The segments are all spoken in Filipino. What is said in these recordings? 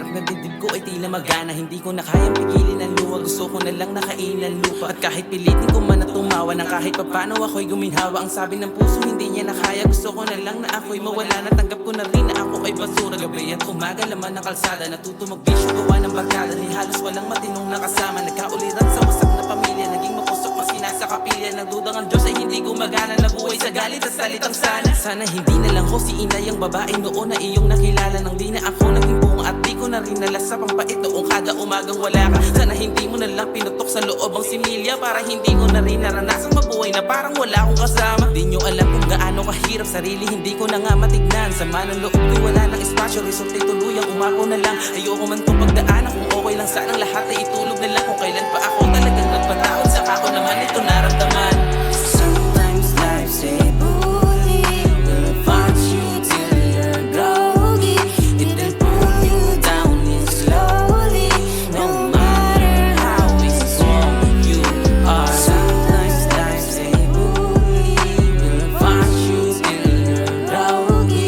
sakit na dibdib ko ay tila magana. Hindi ko na kayang pigilin ang luha, gusto ko na lang nakain ang lupa. At kahit pilitin ko man at tumawa nang kahit papano ako'y guminhawa. Ang sabi ng puso hindi niya na kaya, gusto ko na lang na ako'y mawala. Natanggap ko na rin na ako ay basura. Gabi at umaga laman ng kalsada, natuto magbisyo gawa ng barkada. Ni halos walang matinong nakasama, nagkauliran sa wasak na pamilya. Naging mapusok maski nasa kapilya. Nagdudang ang Diyos ay hindi gumagana, nabuhay sa galit at salitang sana. Sana hindi na lang ko si Inay ang babae noon na iyong nakilala. Nang di na ako naging bunga at di ko na rin nalasap ang pait noong kada umagang wala ka. Sana hindi mo na lang pinutok sa loob ang similya, para hindi ko na rin naranasang mabuhay na parang wala akong kasama. Di nyo alam kung gaano kahirap sarili, hindi ko na nga matignan. Sama ng loob ko'y wala ng espasyo, resulta'y tuluyang umako na lang. Ayoko man itong pagdaanan, kung okay lang sanang lahat ay itulog na lang. Kung kailan pa ako talagang nagpatawad, saka ko naman ito naramdaman. Sometimes life's a bully, will fight you till you're groggy. It will pull you down slowly, no matter how strong you are. Sometimes life's a bully, will fight you till you're groggy.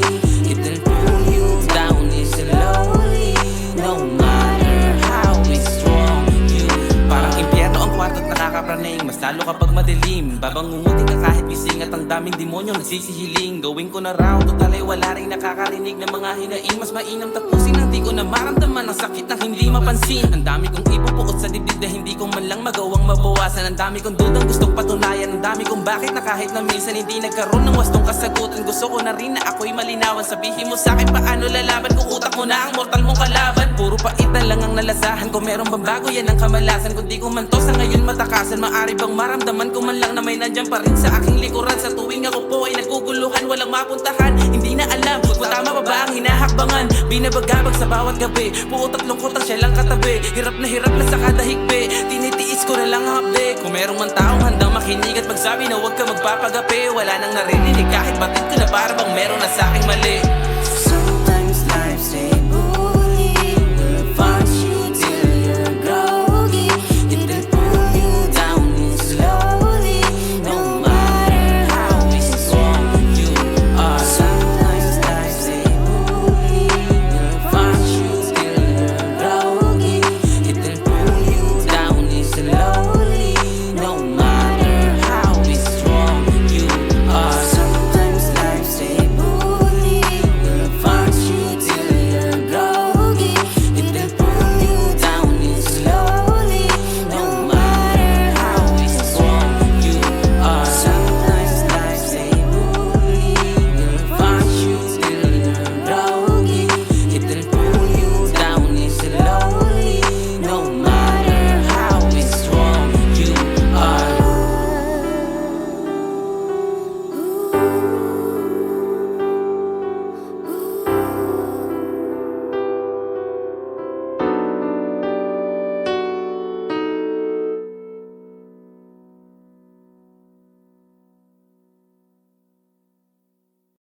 It will pull you down slowly, no matter how strong you are. Parang impyerno ang kwarto't nakakapraning, mas lalo kapag madilim. Babangungutin ka kahit gising at ang daming demonyo nagsisihiling. Gawin ko na raw, total ay wala rin nakakarinig ng mga hinaing. Mas mainam tapusin ang di ko na maramdaman ang sakit ng hindi mapansin. Ang dami kong ipupuot sa dibdib na hindi ko man lang magawang mabawasan. Ang dami kong dudang gustong patunayan. Ang dami kong bakit na kahit na minsan hindi nagkaroon ng wastong kasagutan. Gusto ko na rin na ako'y malinawan. Sabihin mo sa'kin paano lalaban kung utak mo na ang mortal mong kalaban. Puro pait na lang ang nalasahan ko, meron bang bago yan ang kamalasan. Kung di ko man to sa ngayon matakasan, maaari bang maramdaman ko man lang na may nandyan pa rin sa aking likuran. Sa tuwing ako po ay naguguluhan, walang mapuntahan. Hindi na alam kung tama pa ba ang hinahakbangan. Binabagabag sa bawat gabi, puot at lungkot ang siya lang katabi. Hirap na sa kada higbi, tinitiis ko na lang ang hapde. Kung merong man taong handang makinig at magsabi na huwag ka magpapagapi, wala nang narinig kahit batid ko na para bang meron na sa aking mali.